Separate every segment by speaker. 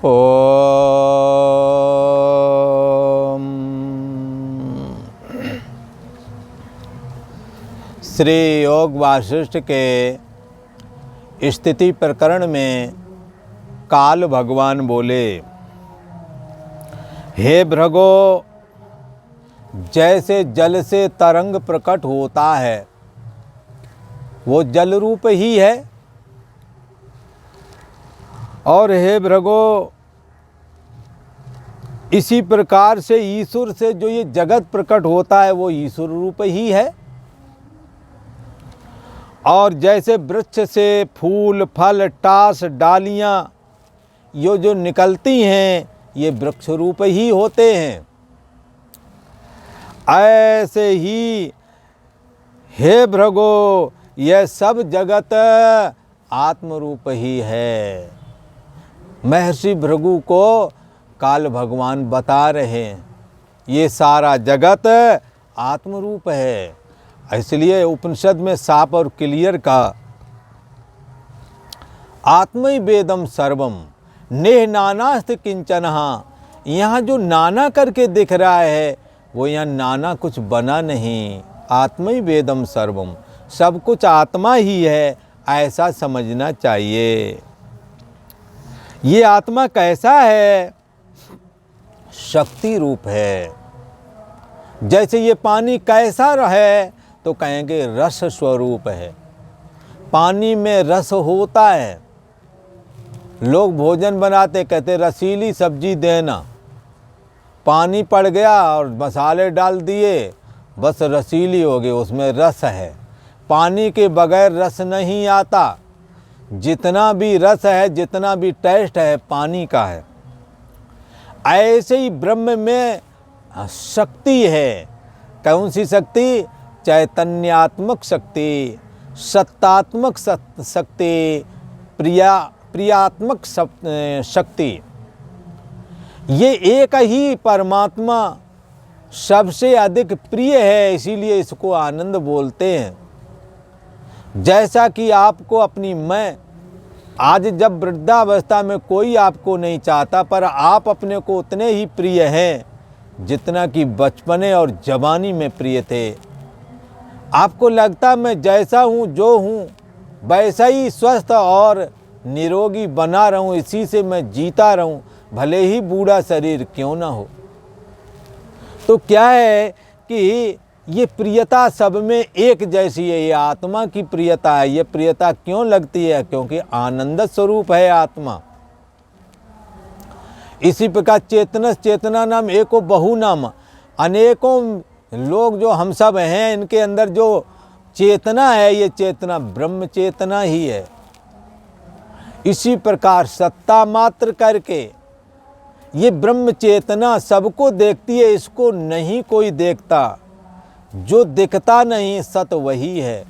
Speaker 1: ओम। श्री योग वासिष्ठ के स्थिति प्रकरण में काल भगवान बोले, हे भृगो, जैसे जल से तरंग प्रकट होता है वो जल रूप ही है, और हे भृगो, इसी प्रकार से ईश्वर से जो ये जगत प्रकट होता है वो ईश्वर रूप ही है। और जैसे वृक्ष से फूल फल टास डालियाँ ये जो निकलती हैं ये वृक्ष रूप ही होते हैं, ऐसे ही हे भृगो यह सब जगत आत्मरूप ही है। महर्षि भृगु को काल भगवान बता रहे हैं ये सारा जगत आत्मरूप है। इसलिए उपनिषद में साफ और क्लियर कहा, आत्मै वेदम सर्वम नेह नानास्त किंचनहा। यहाँ जो नाना करके दिख रहा है वो यहाँ नाना कुछ बना नहीं। आत्मै वेदम सर्वम, सब कुछ आत्मा ही है, ऐसा समझना चाहिए। ये आत्मा कैसा है? शक्ति रूप है। जैसे ये पानी कैसा रहे तो कहेंगे रस स्वरूप है। पानी में रस होता है। लोग भोजन बनाते कहते रसीली सब्जी देना, पानी पड़ गया और मसाले डाल दिए, बस रसीली हो गई, उसमें रस है। पानी के बगैर रस नहीं आता। जितना भी रस है, जितना भी टेस्ट है, पानी का है। ऐसे ही ब्रह्म में शक्ति है। कौन सी शक्ति? चैतन्यात्मक शक्ति, सत्तात्मक शक्ति, प्रियात्मक शक्ति। ये एक ही परमात्मा सबसे अधिक प्रिय है, इसीलिए इसको आनंद बोलते हैं। जैसा कि आपको अपनी मैं, आज जब वृद्धावस्था में कोई आपको नहीं चाहता, पर आप अपने को उतने ही प्रिय हैं जितना कि बचपने और जवानी में प्रिय थे। आपको लगता मैं जैसा हूँ, जो हूँ वैसा ही स्वस्थ और निरोगी बना रहूँ, इसी से मैं जीता रहूँ, भले ही बूढ़ा शरीर क्यों ना हो। तो क्या है कि ये प्रियता सब में एक जैसी है। ये आत्मा की प्रियता है। ये प्रियता क्यों लगती है? क्योंकि आनंद स्वरूप है आत्मा। इसी प्रकार चेतनस चेतना नाम एको बहु नाम, अनेकों लोग जो हम सब हैं इनके अंदर जो चेतना है ये चेतना ब्रह्म चेतना ही है। इसी प्रकार सत्ता मात्र करके ये ब्रह्म चेतना सबको देखती है, इसको नहीं कोई देखता। जो दिखता नहीं सत वही है,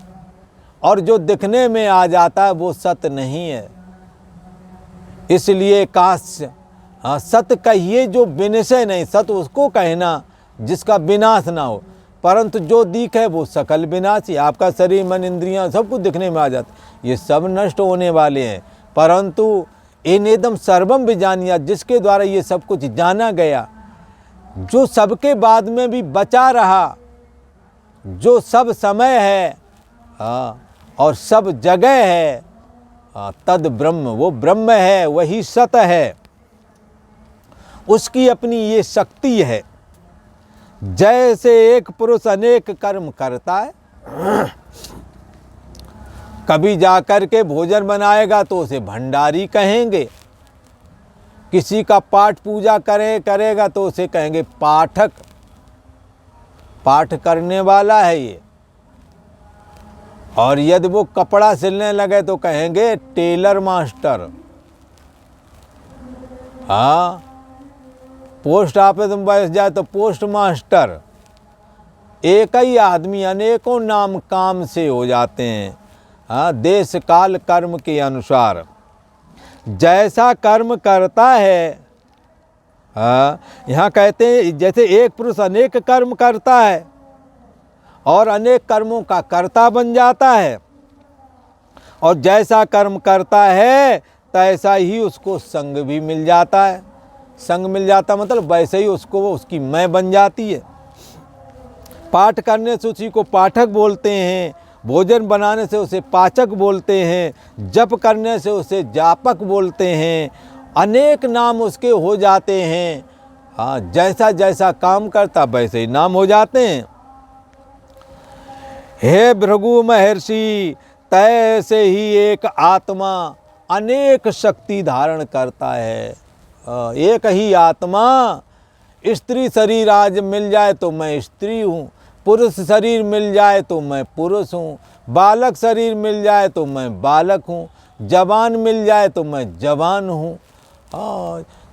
Speaker 1: और जो दिखने में आ जाता है वो सत नहीं है। इसलिए काश सत कहिए जो विनाश नहीं, सत उसको कहना जिसका विनाश ना हो, परंतु जो दिखे वो सकल विनाशी। आपका शरीर मन इंद्रियां सब कुछ दिखने में आ जाता, ये सब नष्ट होने वाले हैं, परंतु इन एकदम सर्वम भी जानिया, जिसके द्वारा ये सब कुछ जाना गया, जो सबके बाद में भी बचा रहा, जो सब समय है और सब जगह है, तद ब्रह्म, वो ब्रह्म है, वही सत है। उसकी अपनी ये शक्ति है। जैसे एक पुरुष अनेक कर्म करता है, कभी जाकर के भोजन बनाएगा तो उसे भंडारी कहेंगे, किसी का पाठ पूजा करेगा तो उसे कहेंगे पाठक, पाठ करने वाला है ये। और यदि वो कपड़ा सिलने लगे तो कहेंगे टेलर मास्टर। हाँ, पोस्ट ऑफिस में बैठ जाए तो पोस्ट मास्टर। एक ही आदमी अनेकों नाम काम से हो जाते हैं। हाँ, देश काल कर्म के अनुसार जैसा कर्म करता है। हाँ, यहाँ कहते हैं जैसे एक पुरुष अनेक कर्म करता है और अनेक कर्मों का कर्ता बन जाता है, और जैसा कर्म करता है तैसा ही उसको संग भी मिल जाता है। संग मिल जाता मतलब वैसे ही उसको उसकी मैं बन जाती है। पाठ करने से उसी को पाठक बोलते हैं, भोजन बनाने से उसे पाचक बोलते हैं, जप करने से उसे जापक बोलते हैं, अनेक नाम उसके हो जाते हैं। हाँ, जैसा जैसा काम करता वैसे ही नाम हो जाते हैं। हे भृगु महर्षि, तैसे ही एक आत्मा अनेक शक्ति धारण करता है। एक ही आत्मा, स्त्री शरीर आज मिल जाए तो मैं स्त्री हूँ, पुरुष शरीर मिल जाए तो मैं पुरुष हूँ, बालक शरीर मिल जाए तो मैं बालक हूँ, जवान मिल जाए तो मैं जवान हूँ।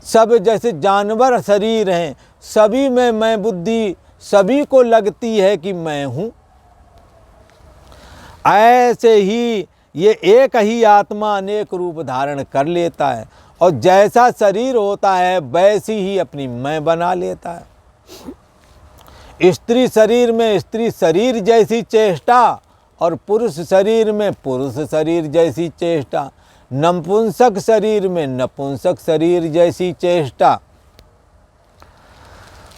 Speaker 1: सब जैसे जानवर शरीर हैं, सभी में मैं बुद्धि सभी को लगती है कि मैं हूँ। ऐसे ही ये एक ही आत्मा अनेक रूप धारण कर लेता है और जैसा शरीर होता है वैसी ही अपनी मैं बना लेता है। स्त्री शरीर में स्त्री शरीर जैसी चेष्टा और पुरुष शरीर में पुरुष शरीर जैसी चेष्टा, नपुंसक शरीर में नपुंसक शरीर जैसी चेष्टा।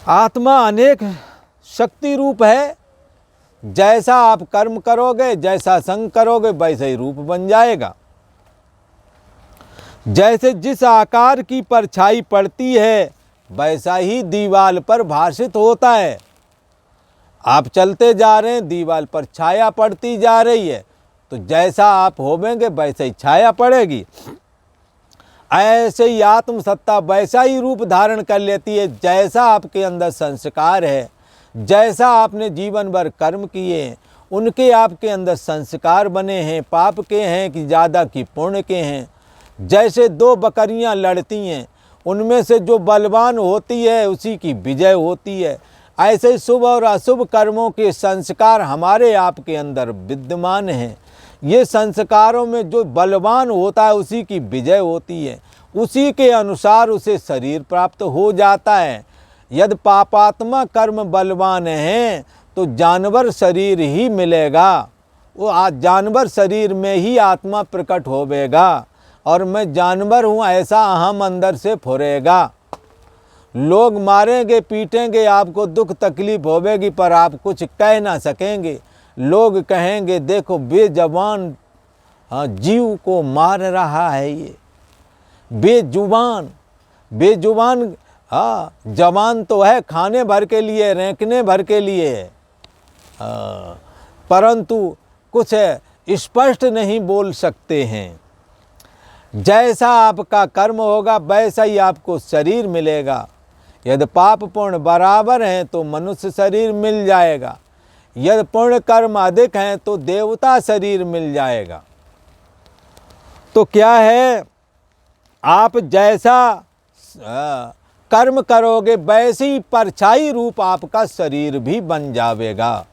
Speaker 1: आत्मा अनेक शक्ति रूप है। जैसा आप कर्म करोगे, जैसा संग करोगे, वैसे ही रूप बन जाएगा। जैसे जिस आकार की परछाई पड़ती है वैसा ही दीवाल पर भाषित होता है। आप चलते जा रहे हैं, दीवाल पर छाया पड़ती जा रही है, तो जैसा आप होवेंगे वैसे ही छाया पड़ेगी। ऐसे ही आत्म सत्ता वैसा ही रूप धारण कर लेती है जैसा आपके अंदर संस्कार है, जैसा आपने जीवन भर कर्म किए, उनके आपके अंदर संस्कार बने हैं, पाप के हैं कि ज़्यादा कि पुण्य के हैं। जैसे दो बकरियां लड़ती हैं, उनमें से जो बलवान होती है उसी की विजय होती है। ऐसे शुभ और अशुभ कर्मों के संस्कार हमारे आपके अंदर विद्यमान हैं। ये संस्कारों में जो बलवान होता है उसी की विजय होती है, उसी के अनुसार उसे शरीर प्राप्त हो जाता है। यदि पापात्मा कर्म बलवान हैं तो जानवर शरीर ही मिलेगा, वो जानवर शरीर में ही आत्मा प्रकट होवेगा और मैं जानवर हूँ ऐसा अहम अंदर से फुरेगा। लोग मारेंगे, पीटेंगे, आपको दुख तकलीफ होवेगी पर आप कुछ कह ना सकेंगे। लोग कहेंगे देखो बेजबान जीव को मार रहा है ये, बेजुबान। बेजुबान जवान तो है, खाने भर के लिए, रेंकने भर के लिए, परंतु कुछ स्पष्ट नहीं बोल सकते हैं। जैसा आपका कर्म होगा वैसा ही आपको शरीर मिलेगा। यदि पाप पुण्य बराबर हैं तो मनुष्य शरीर मिल जाएगा, यदि पुण्य कर्म अधिक हैं तो देवता शरीर मिल जाएगा। तो क्या है, आप जैसा कर्म करोगे वैसी परछाई रूप आपका शरीर भी बन जावेगा।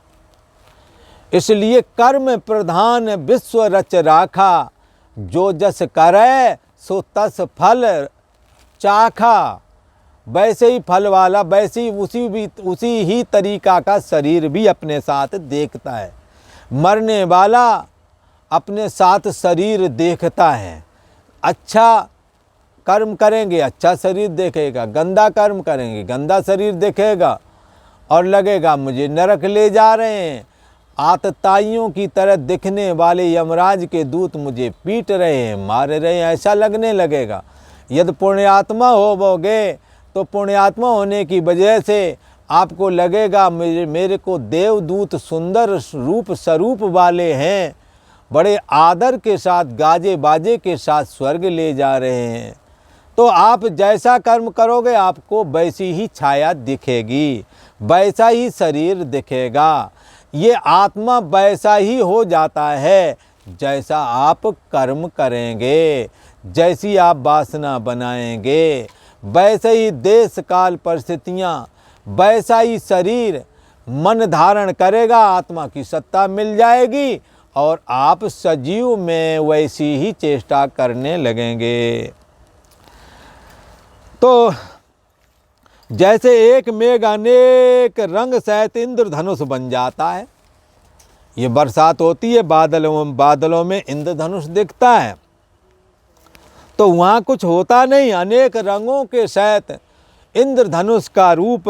Speaker 1: इसलिए कर्म प्रधान विश्व रच राखा, जो जस करे सो तस फल चाखा। वैसे ही फल वाला, वैसे ही उसी ही तरीका का शरीर भी अपने साथ देखता है। मरने वाला अपने साथ शरीर देखता है। अच्छा कर्म करेंगे अच्छा शरीर देखेगा, गंदा कर्म करेंगे गंदा शरीर देखेगा और लगेगा मुझे नरक ले जा रहे हैं। आतताइयों की तरह दिखने वाले यमराज के दूत मुझे पीट रहे हैं, मार रहे हैं, ऐसा लगने लगेगा। यदि पुण्यात्मा होवोगे तो पुण्यात्मा होने की वजह से आपको लगेगा मेरे को देवदूत सुंदर रूप स्वरूप वाले हैं, बड़े आदर के साथ गाजे बाजे के साथ स्वर्ग ले जा रहे हैं। तो आप जैसा कर्म करोगे आपको वैसी ही छाया दिखेगी, वैसा ही शरीर दिखेगा। ये आत्मा वैसा ही हो जाता है जैसा आप कर्म करेंगे, जैसी आप वासना बनाएंगे, वैसे ही देश काल परिस्थितियाँ, वैसा ही शरीर मन धारण करेगा, आत्मा की सत्ता मिल जाएगी और आप सजीव में वैसी ही चेष्टा करने लगेंगे। तो जैसे एक मेघ अनेक रंग सहित इंद्रधनुष बन जाता है, ये बरसात होती है बादलों में इंद्रधनुष दिखता है, तो वहाँ कुछ होता नहीं। अनेक रंगों के सहित इंद्रधनुष का रूप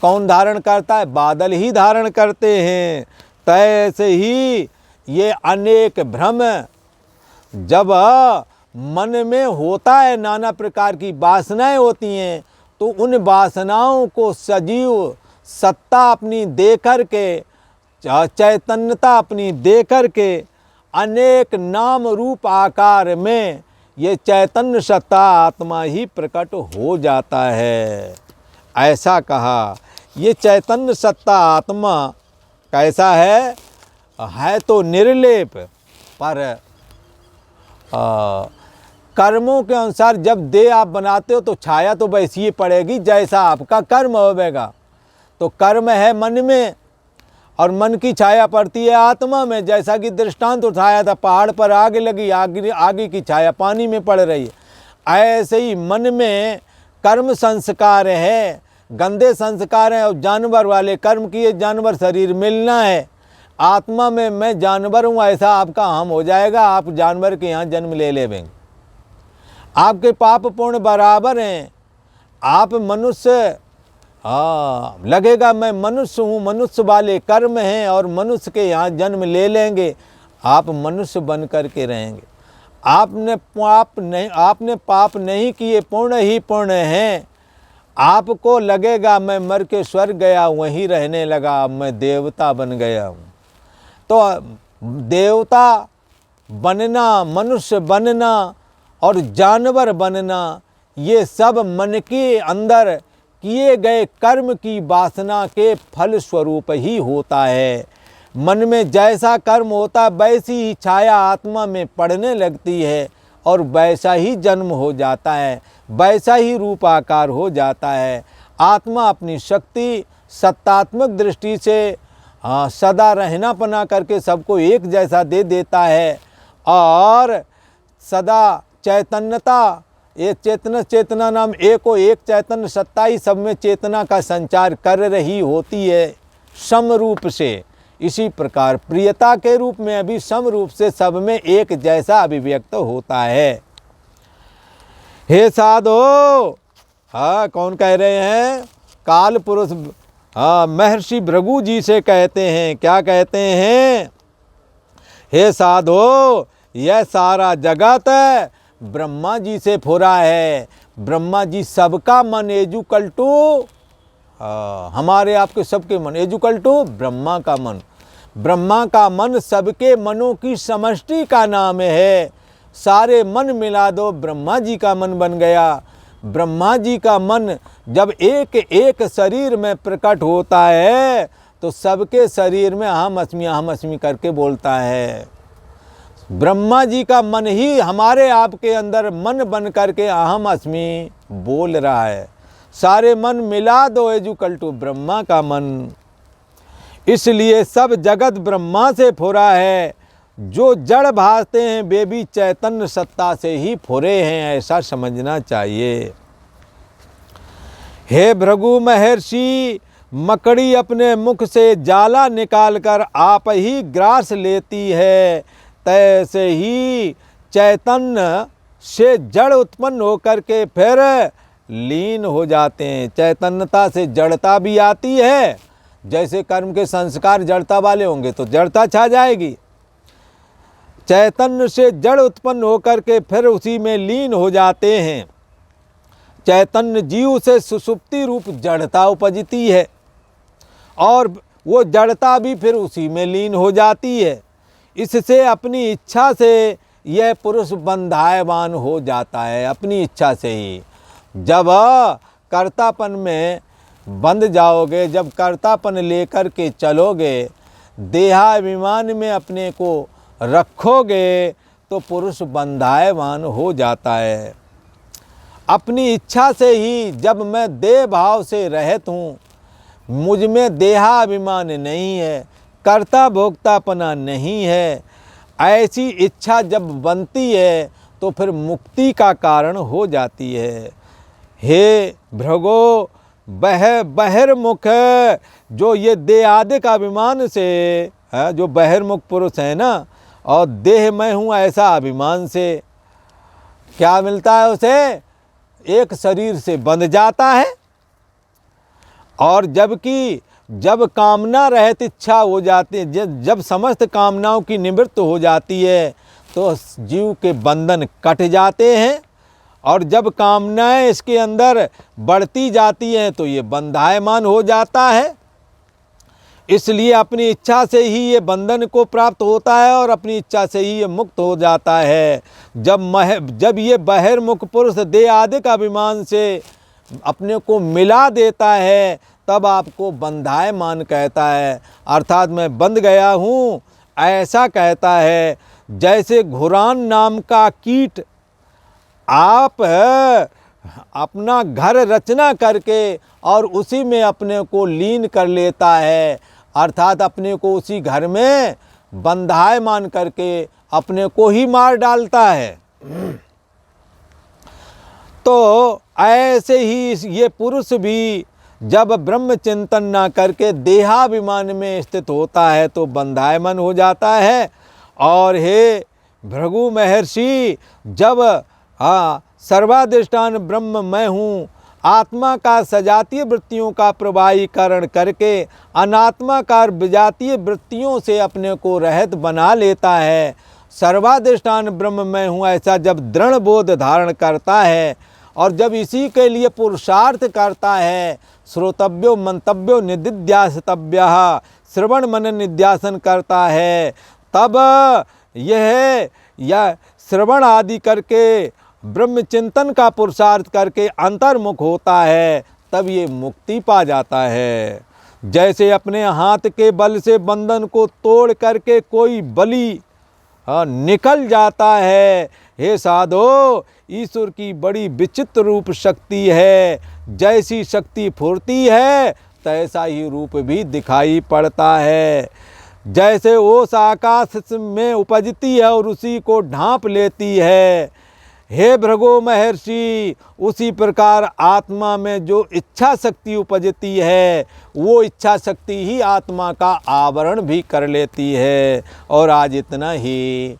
Speaker 1: कौन धारण करता है? बादल ही धारण करते हैं। तैसे ही ये अनेक भ्रम जब मन में होता है, नाना प्रकार की वासनाएं होती हैं, तो उन वासनाओं को सजीव सत्ता अपनी दे कर के, चैतन्यता अपनी दे कर के, अनेक नाम रूप आकार में ये चैतन्य सत्ता आत्मा ही प्रकट हो जाता है। ऐसा कहा। ये चैतन्य सत्ता आत्मा कैसा है तो निर्लेप, पर कर्मों के अनुसार जब देह आप बनाते हो तो छाया तो वैसी ही पड़ेगी जैसा आपका कर्म होगा। तो कर्म है मन में और मन की छाया पड़ती है आत्मा में। जैसा कि दृष्टांत उठाया था, पहाड़ पर आग लगी, आगे की छाया पानी में पड़ रही है। ऐसे ही मन में कर्म संस्कार है, गंदे संस्कार हैं और जानवर वाले कर्म किए, जानवर शरीर मिलना है। आत्मा में मैं जानवर हूँ ऐसा आपका हम हो जाएगा, आप जानवर के यहाँ जन्म ले लेंगे। आपके पाप पुण्य बराबर हैं। आप मनुष्य लगेगा मैं मनुष्य हूँ, मनुष्य वाले कर्म हैं और मनुष्य के यहाँ जन्म ले लेंगे, आप मनुष्य बन कर के रहेंगे। आपने पाप नहीं किए, पुण्य ही पुण्य हैं। आपको लगेगा मैं मर के स्वर्ग गया, वहीं रहने लगा, मैं देवता बन गया हूँ। तो देवता बनना, मनुष्य बनना और जानवर बनना, ये सब मन के अंदर किए गए कर्म की वासना के फल स्वरूप ही होता है। मन में जैसा कर्म होता वैसी ही छाया आत्मा में पड़ने लगती है और वैसा ही जन्म हो जाता है, वैसा ही रूप आकार हो जाता है। आत्मा अपनी शक्ति सत्तात्मक दृष्टि से सदा रहना पना करके सबको एक जैसा दे देता है और सदा चैतन्यता, ये चेतना नाम एको एक चैतन्य सत्ता ही सब में चेतना का संचार कर रही होती है सम रूप से। इसी प्रकार प्रियता के रूप में अभी सम रूप से सब में एक जैसा अभिव्यक्त होता है। हे साधो, कौन कह रहे हैं? काल पुरुष महर्षि भृगु जी से कहते हैं। क्या कहते हैं? हे साधो, यह सारा जगत ब्रह्मा जी से फुरा है। ब्रह्मा जी सबका मन एजुकल टू, हमारे आपके सबके मन एजुकल टू ब्रह्मा का मन। ब्रह्मा का मन सबके मनों की समष्टि का नाम है। सारे मन मिला दो, ब्रह्मा जी का मन बन गया। ब्रह्मा जी का मन जब एक एक शरीर में प्रकट होता है तो सबके शरीर में अहम अस्मि करके बोलता है। ब्रह्मा जी का मन ही हमारे आपके अंदर मन बन करके अहम अस्मि बोल रहा है। सारे मन मिला दो एजुकल टू ब्रह्मा का मन। इसलिए सब जगत ब्रह्मा से फुरा है। जो जड़ भासते हैं वे भी चैतन्य सत्ता से ही फुरे हैं, ऐसा समझना चाहिए। हे भृगु महर्षि, मकड़ी अपने मुख से जाला निकालकर आप ही ग्रास लेती है, तैसे ही चैतन्य से जड़ उत्पन्न होकर के फिर लीन हो जाते हैं। चैतन्यता से जड़ता भी आती है। जैसे कर्म के संस्कार जड़ता वाले होंगे तो जड़ता छा जाएगी। चैतन्य से जड़ उत्पन्न होकर के फिर उसी में लीन हो जाते हैं। चैतन्य जीव से सुषुप्ति रूप जड़ता उपजती है और वो जड़ता भी फिर उसी में लीन हो जाती है। इससे अपनी इच्छा से यह पुरुष बंधायमान हो जाता है। अपनी इच्छा से ही जब कर्तापन में बंध जाओगे, जब कर्तापन लेकर के चलोगे, देहाभिमान में अपने को रखोगे तो पुरुष बंधायमान हो जाता है। अपनी इच्छा से ही जब मैं देह भाव से रहत हूँ, मुझ में देहाभिमान नहीं है, कर्ता भोक्तापना नहीं है, ऐसी इच्छा जब बनती है तो फिर मुक्ति का कारण हो जाती है। हे भृगो, बहिर्मुख जो ये देहादिक अभिमान से जो बहिर्मुख पुरुष है ना, और देह मैं हूँ ऐसा अभिमान से, क्या मिलता है उसे? एक शरीर से बंध जाता है। और जबकि जब कामना रहित इच्छा हो जाती है, जब समस्त कामनाओं की निवृत्ति हो जाती है तो जीव के बंधन कट जाते हैं। और जब कामनाएं इसके अंदर बढ़ती जाती हैं तो ये बंधायमान हो जाता है। इसलिए अपनी इच्छा से ही ये बंधन को प्राप्त होता है और अपनी इच्छा से ही ये मुक्त हो जाता है। जब ये बहिर्मुख पुरुष देह आदि का अभिमान से अपने को मिला देता है तब आपको बंधायमान कहता है, अर्थात मैं बंध गया हूँ ऐसा कहता है। जैसे घुरान नाम का कीट आप अपना घर रचना करके और उसी में अपने को लीन कर लेता है, अर्थात अपने को उसी घर में बंधायमान करके अपने को ही मार डालता है। तो ऐसे ही ये पुरुष भी जब ब्रह्म चिंतन ना करके देहाभिमान में स्थित होता है तो बंधायमान हो जाता है। और हे भृगु महर्षि, जब सर्वाधिष्ठान ब्रह्म मैं हूँ, आत्मा का सजातीय वृत्तियों का प्रवाहीकरण करके अनात्माकार विजातीय वृत्तियों से अपने को रहित बना लेता है। सर्वाधिष्ठान ब्रह्म मैं हूँ ऐसा जब दृढ़ बोध धारण करता है और जब इसी के लिए पुरुषार्थ करता है, श्रोतव्यो मंतव्यो निदिध्यासितव्यः, श्रवण मनन निध्यासन करता है, तब यह श्रवण आदि करके ब्रह्म चिंतन का पुरुषार्थ करके अंतर्मुख होता है, तब ये मुक्ति पा जाता है। जैसे अपने हाथ के बल से बंधन को तोड़ करके कोई बलि निकल जाता है। हे साधो, ईश्वर की बड़ी विचित्र रूप शक्ति है। जैसी शक्ति फुरती है तैसा ही रूप भी दिखाई पड़ता है। जैसे ओस आकाश में उपजती है और उसी को ढांप लेती है, हे भृगु महर्षि, उसी प्रकार आत्मा में जो इच्छा शक्ति उपजती है वो इच्छा शक्ति ही आत्मा का आवरण भी कर लेती है। और आज इतना ही।